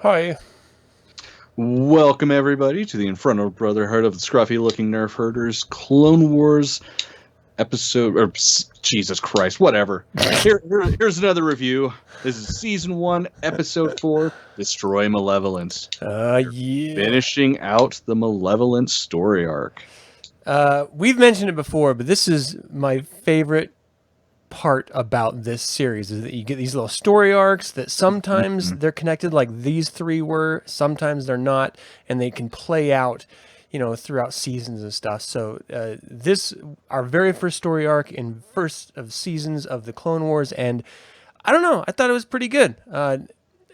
Hi. Welcome, everybody, to the Infernal Brotherhood of the Scruffy Looking Nerf Herders Clone Wars episode. Jesus Christ, whatever. Here's another review. This is Season 1, Episode 4, Destroy Malevolence. Yeah. Finishing out the Malevolence story arc. We've mentioned it before, but this is my favorite part about this series is that you get these little story arcs that sometimes they're connected like these three were, sometimes they're not, and they can play out, throughout seasons and stuff. So this, our very first story arc in first of seasons of the Clone Wars, and I don't know, I thought it was pretty good.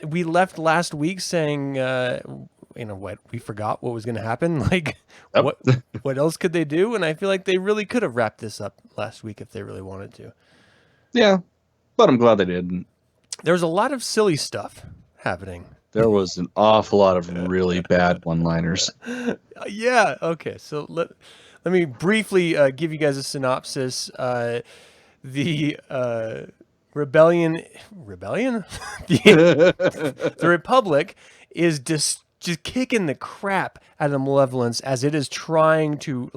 We left last week saying, what, we forgot what was going to happen. Like, Yep. what else could they do? And I feel like they really could have wrapped this up last week if they really wanted to. Yeah, but I'm glad they didn't. There was a lot of silly stuff happening. There was an awful lot of really bad one-liners. Yeah. Okay. So let me briefly give you guys a synopsis. The rebellion, the Republic is just kicking the crap out of Malevolence as it is trying to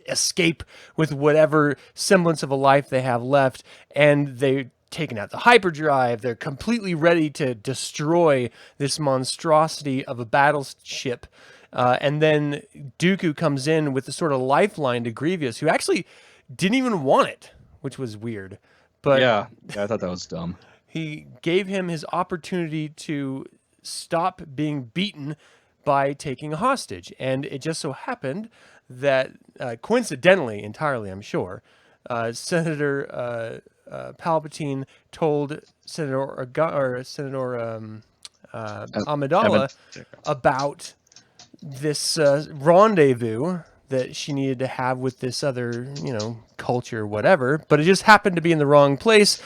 escape with whatever semblance of a life they have left, and they're taking out the hyperdrive. They're completely ready to destroy this monstrosity of a battleship. And then Dooku comes in with the sort of lifeline to Grievous, who actually didn't even want it, which was weird. But yeah, I thought that was dumb. He gave him his opportunity to stop being beaten by taking a hostage. And it just so happened that, coincidentally, entirely, I'm sure, Senator Palpatine told Senator Amidala about this rendezvous that she needed to have with this other, culture, whatever. But it just happened to be in the wrong place,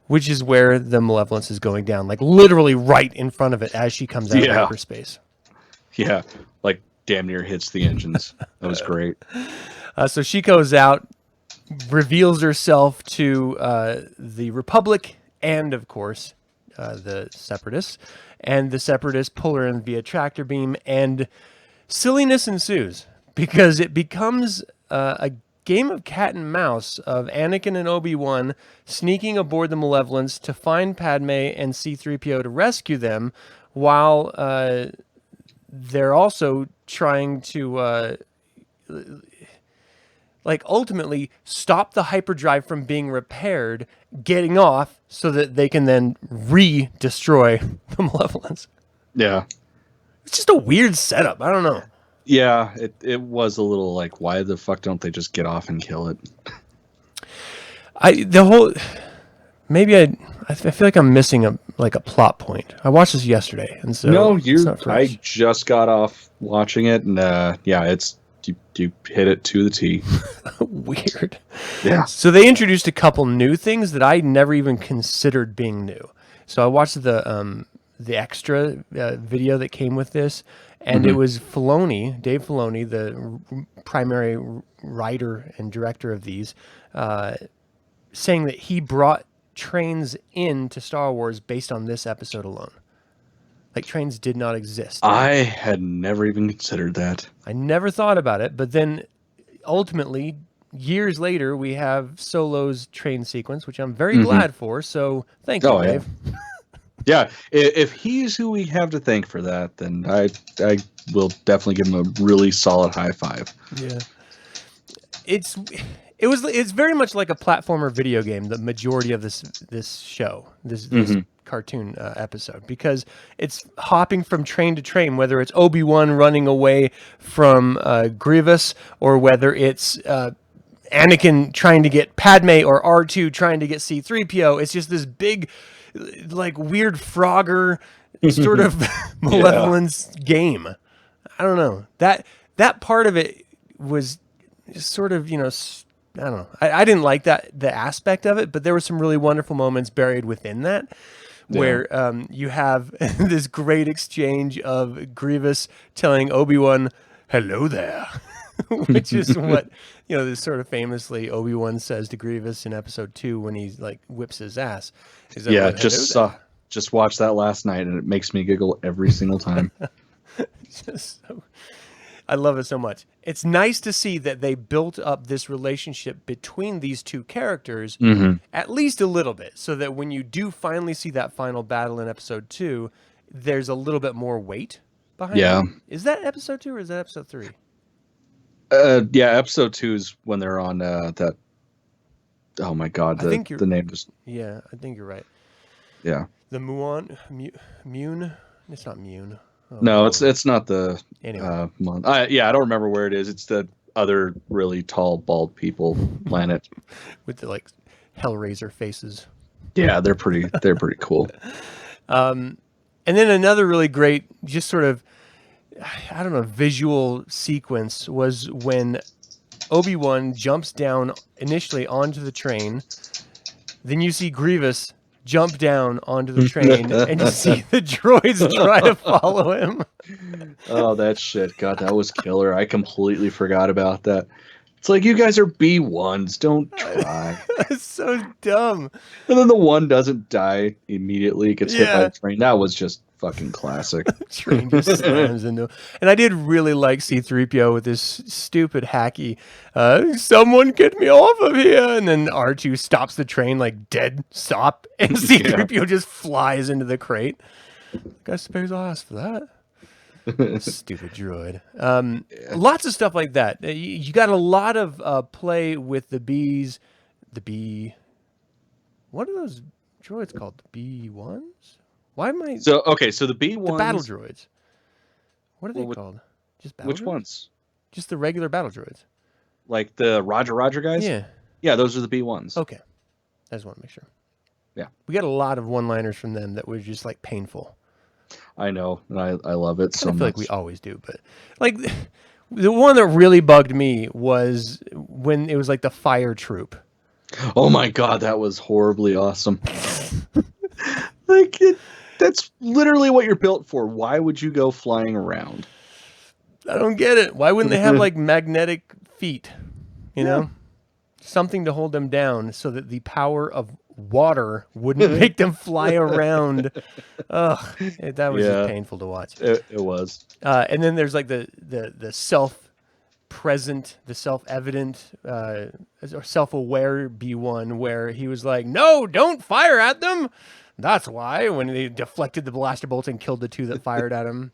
which is where the Malevolence is going down, like literally right in front of it as she comes out of hyperspace. Yeah, like damn near hits the engines. That was great. So she goes out, reveals herself to the Republic and, of course, the Separatists. And the Separatists pull her in via tractor beam, and silliness ensues because it becomes a game of cat and mouse of Anakin and Obi-Wan sneaking aboard the Malevolence to find Padme and C-3PO to rescue them, while they're also trying to ultimately stop the hyperdrive from being repaired, getting off so that they can then re-destroy the Malevolence. Yeah. It's just a weird setup. I don't know. Yeah, it was a little like, why the fuck don't they just get off and kill it? I feel like I'm missing a plot point. I watched this yesterday, and so no, I just got off watching it, and it's you hit it to the T. Weird. Yeah. So they introduced a couple new things that I never even considered being new. So I watched the extra video that came with this, and it was Dave Filoni, the primary writer and director of these, saying that he brought trains into Star Wars based on this episode alone. Like, trains did not exist. I had never even considered that. I never thought about it, but then ultimately, years later, we have Solo's train sequence, which I'm very glad for, so thank you, Dave. Yeah, if he's who we have to thank for that, then I will definitely give him a really solid high five. Yeah. It's very much like a platformer video game, the majority of this show, this cartoon episode, because it's hopping from train to train, whether it's Obi-Wan running away from Grievous, or whether it's Anakin trying to get Padme, or R2 trying to get C-3PO. It's just this big, weird Frogger sort of Malevolence game. I don't know. That part of it was sort of, I don't know. I didn't like the aspect of it, but there were some really wonderful moments buried within that, where you have this great exchange of Grievous telling Obi-Wan, "Hello there," which is what, this sort of famously Obi-Wan says to Grievous in episode 2 when he whips his ass. Just just watched that last night, and it makes me giggle every single time. I love it so much. It's nice to see that they built up this relationship between these two characters at least a little bit, so that when you do finally see that final battle in episode 2, there's a little bit more weight behind it. Is that episode 2 or is that episode 3? Yeah, episode 2 is when they're on that. Oh my God, the name just. Yeah, I think you're right. Yeah. The Mune. It's not Mune. Oh, no, it's not the. Anyway. I don't remember where it is. It's the other really tall, bald people planet with the like Hellraiser faces. Yeah, they're pretty cool. And then another really great, just sort of, I don't know, visual sequence was when Obi-Wan jumps down initially onto the train. Then you see Grievous jump down onto the train and you see the droids try to follow him. Oh, that shit. God, that was killer. I completely forgot about that. It's like, you guys are B1s. Don't try. It's so dumb. And then the one doesn't die immediately, gets hit by the train. That was just fucking classic. Train just slams into. And I did really like C-3PO with this stupid hacky, someone get me off of here. And then R2 stops the train like dead stop. And C-3PO just flies into the crate. I suppose I'll ask for that. Stupid droid. Lots of stuff like that. You got a lot of play with the bees. What are those droids called? The B1s? Why am I... So the B1s... The battle droids. What are they called? Just battle Which droids? ones? Just the regular battle droids. Like the Roger guys? Yeah. Yeah, those are the B1s. Okay. I just want to make sure. Yeah. We got a lot of one-liners from them that were just like painful. I know, and I love it so much. I feel like we always do, but like the one that really bugged me was when it was like the fire troop. Oh my God, that was horribly awesome. That's literally what you're built for. Why would you go flying around? I don't get it. Why wouldn't they have like magnetic feet? You know? Something to hold them down so that the power of water wouldn't make them fly around. Ugh, that was just painful to watch. It was. And then there's like the self-present, the self-evident, or self-aware B1 where he was like, no, don't fire at them. That's why, when they deflected the blaster bolts and killed the two that fired at him.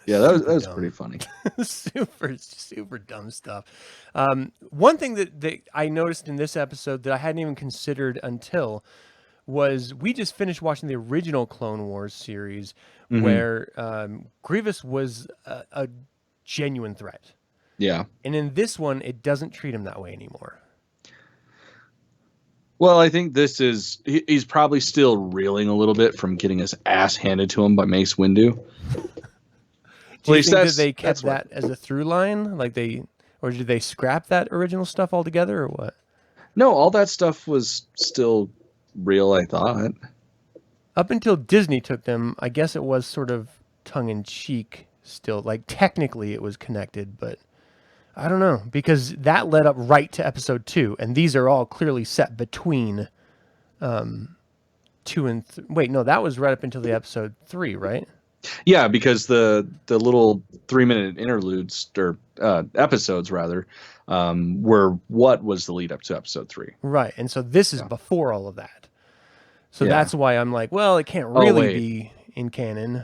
Yeah, that was pretty funny. super dumb stuff. One thing that I noticed in this episode that I hadn't even considered until was we just finished watching the original Clone Wars series where Grievous was a genuine threat. Yeah. And in this one, it doesn't treat him that way anymore. Well, I think he's probably still reeling a little bit from getting his ass handed to him by Mace Windu. Do you think that they kept that as a through line? Or did they scrap that original stuff altogether, or what? No, all that stuff was still real, I thought. Up until Disney took them, I guess it was sort of tongue-in-cheek still. Like, technically it was connected, but I don't know. Because that led up right to episode 2, and these are all clearly set between 2 and 3. Wait, no, that was right up until the episode 3, right? Yeah, because the little 3-minute interludes or episodes rather were what was the lead up to episode 3. Right, and so this is before all of that. So that's why I'm like, well, it can't really be in canon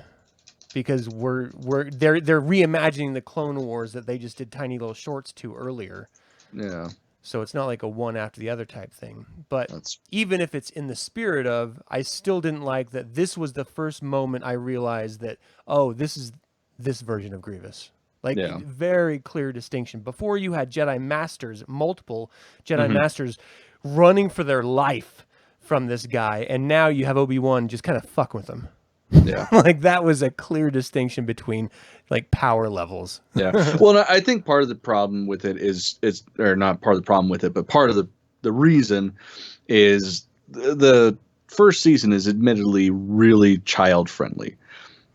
because they're reimagining the Clone Wars that they just did tiny little shorts to earlier. Yeah. So it's not like a one after the other type thing. But even if it's in the spirit of, I still didn't like that this was the first moment I realized that, oh, this is this version of Grievous. Like, very clear distinction. Before you had Jedi Masters, multiple Jedi Masters running for their life from this guy. And now you have Obi-Wan just kind of fucking with them. Yeah. Like, that was a clear distinction between, like, power levels. Yeah. Well, I think part of the problem with it is or not part of the problem with it, but part of the reason is the first season is admittedly really child friendly.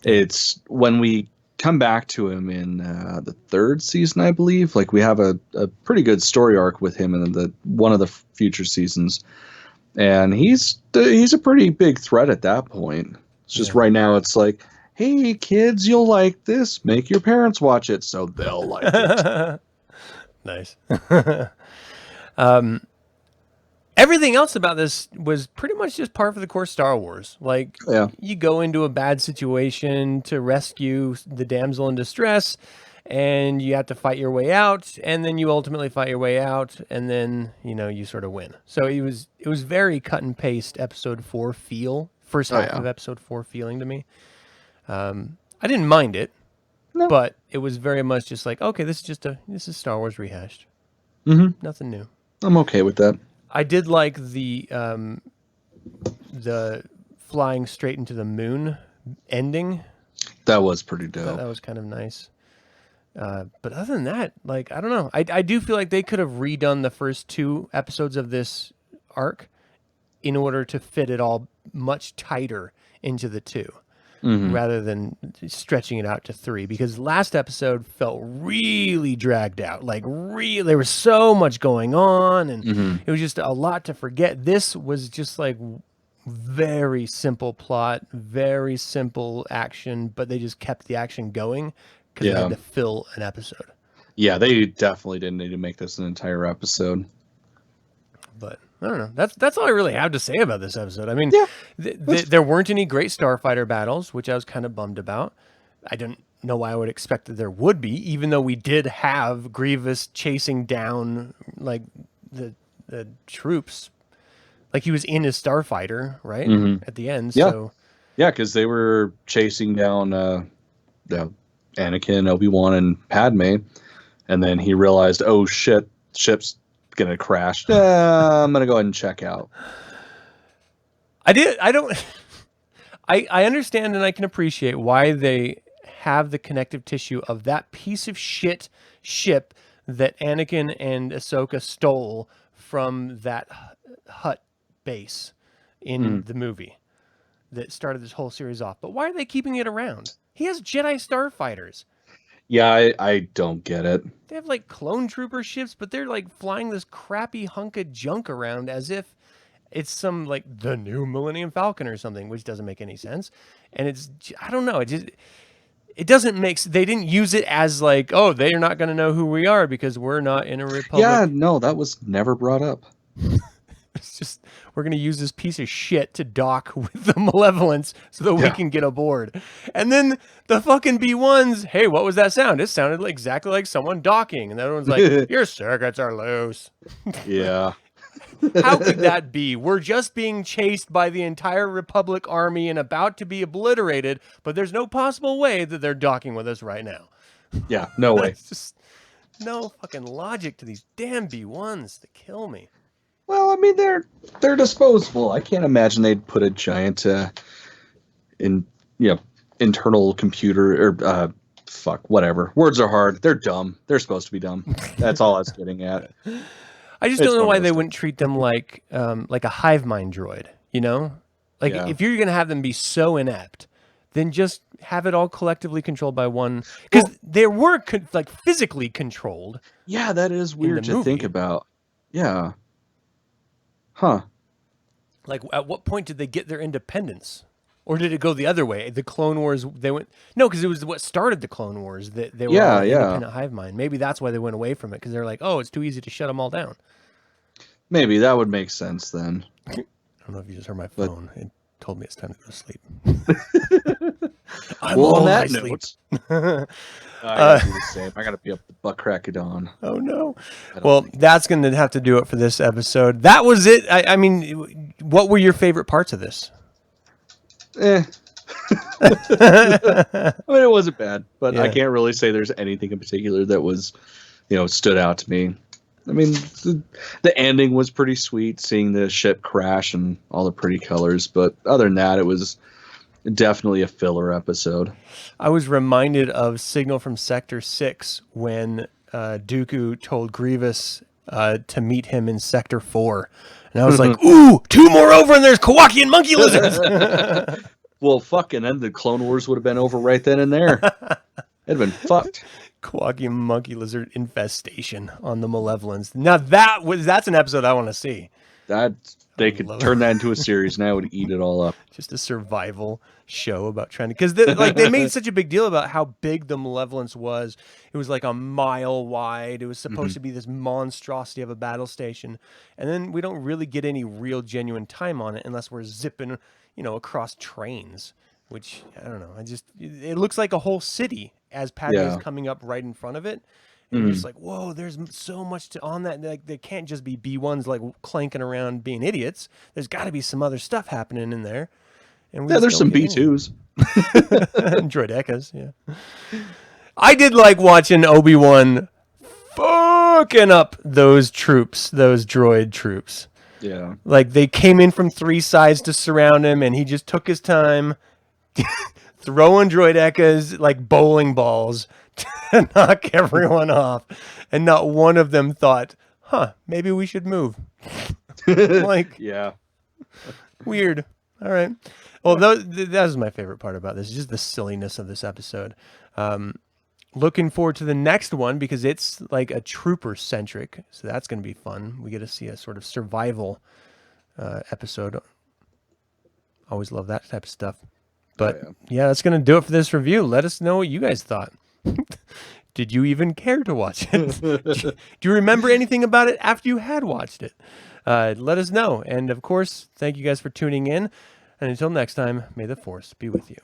It's when we come back to him in the third season, I believe, like we have a pretty good story arc with him in one of the future seasons. and he's a pretty big threat at that point. It's just right now it's like, hey kids, you'll like this. Make your parents watch it so they'll like it. Nice. Everything else about this was pretty much just par for the course Star Wars. Like, you go into a bad situation to rescue the damsel in distress, and you have to fight your way out, and then you ultimately fight your way out, and then, you sort of win. So it was very cut and paste episode 4 feel. First half of episode 4 feeling to me. I didn't mind it, but it was very much just like, okay, this is Star Wars rehashed. Nothing new. I'm okay with that. I did like the flying straight into the moon ending. That was pretty dope. That was kind of nice. But other than that, like, I don't know. I do feel like they could have redone the first 2 episodes of this arc in order to fit it all much tighter into the 2. Rather than stretching it out to 3, because last episode felt really dragged out. Like, there was so much going on, and it was just a lot to forget. This was just like very simple plot, very simple action, but they just kept the action going because they had to fill an episode. Yeah, they definitely didn't need to make this an entire episode. But I don't know. That's all I really have to say about this episode. I mean, there weren't any great starfighter battles, which I was kind of bummed about. I didn't know why I would expect that there would be, even though we did have Grievous chasing down like the troops, like he was in his starfighter, right? At the end. Yeah. So because they were chasing down Anakin, Obi-Wan, and Padme, and then he realized, oh shit, ship's gonna crash. I'm gonna go ahead and check out. I understand and I can appreciate why they have the connective tissue of that piece of shit ship that Anakin and Ahsoka stole from that Hutt base in the movie that started this whole series off. But why are they keeping it around? He has Jedi starfighters. Yeah, I don't get it. They have like clone trooper ships, but they're like flying this crappy hunk of junk around as if it's some like the new Millennium Falcon or something, which doesn't make any sense. And I don't know. It doesn't make. They didn't use it as like, oh, they are not going to know who we are because we're not in a republic. Yeah, no, that was never brought up. It's just, we're going to use this piece of shit to dock with the Malevolence so that we can get aboard. And then the fucking B1s, hey, what was that sound? It sounded exactly like someone docking. And everyone's like, your circuits are loose. Yeah. How could that be? We're just being chased by the entire Republic army and about to be obliterated, but there's no possible way that they're docking with us right now. Yeah, no way. It's just no fucking logic to these damn B1s to kill me. Well, I mean, they're disposable. I can't imagine they'd put a giant internal computer or whatever. Words are hard. They're dumb. They're supposed to be dumb. That's all I was getting at. I just don't know why they wouldn't treat them like a hive mind droid, you know? Like, if you're going to have them be so inept, then just have it all collectively controlled by one. Because they were, physically controlled. Yeah, that is weird to think about. Yeah. Huh. Like, at what point did they get their independence? Or did it go the other way? The Clone Wars, they went... No, because it was what started the Clone Wars. That they were all independent hive mind. Maybe that's why they went away from it, because they're like, oh, it's too easy to shut them all down. Maybe that would make sense then. I don't know if you just heard my phone. It told me it's time to go to sleep. I'm on that note, I gotta do the same. I gotta be up the butt crack of dawn. Oh no! Well, that's going to have to do it for this episode. That was it. I mean, what were your favorite parts of this? I mean, it wasn't bad, but I can't really say there's anything in particular that was, stood out to me. I mean, the ending was pretty sweet, seeing the ship crash and all the pretty colors. But other than that, it was definitely a filler episode. I was reminded of Signal from Sector 6 when Dooku told Grievous to meet him in Sector 4. And I was like, ooh, 2 more over and there's Kowakian monkey lizards. Well, fucking then the Clone Wars would have been over right then and there. It'd been fucked. Kowakian monkey lizard infestation on the Malevolence. Now that's an episode I want to see. They could turn that into a series and I would eat it all up. Just a survival show about trying to, because they made such a big deal about how big the Malevolence was. It was like a mile wide. It was supposed to be this monstrosity of a battle station, and then we don't really get any real genuine time on it unless we're zipping, across trains. Which I don't know. It looks like a whole city as Padme is coming up right in front of it. And you're just like, whoa, there's so much on that. Like, they can't just be B1s like clanking around being idiots. There's got to be some other stuff happening in there. And there's some B2s. Droidecas, yeah. I did like watching Obi-Wan fucking up those troops, those droid troops. Yeah. Like, they came in from three sides to surround him, and he just took his time throwing droidecas like bowling balls to knock everyone off, and not one of them thought, maybe we should move. Like, yeah, weird. All right. Well, that was my favorite part about this, just the silliness of this episode. Looking forward to the next one because it's like a trooper centric, so that's going to be fun. We get to see a sort of survival episode. Always love that type of stuff. But yeah, that's going to do it for this review. Let us know what you guys thought. Did you even care to watch it? Do you remember anything about it after you had watched it? Let us know. And of course, thank you guys for tuning in. And until next time, may the Force be with you.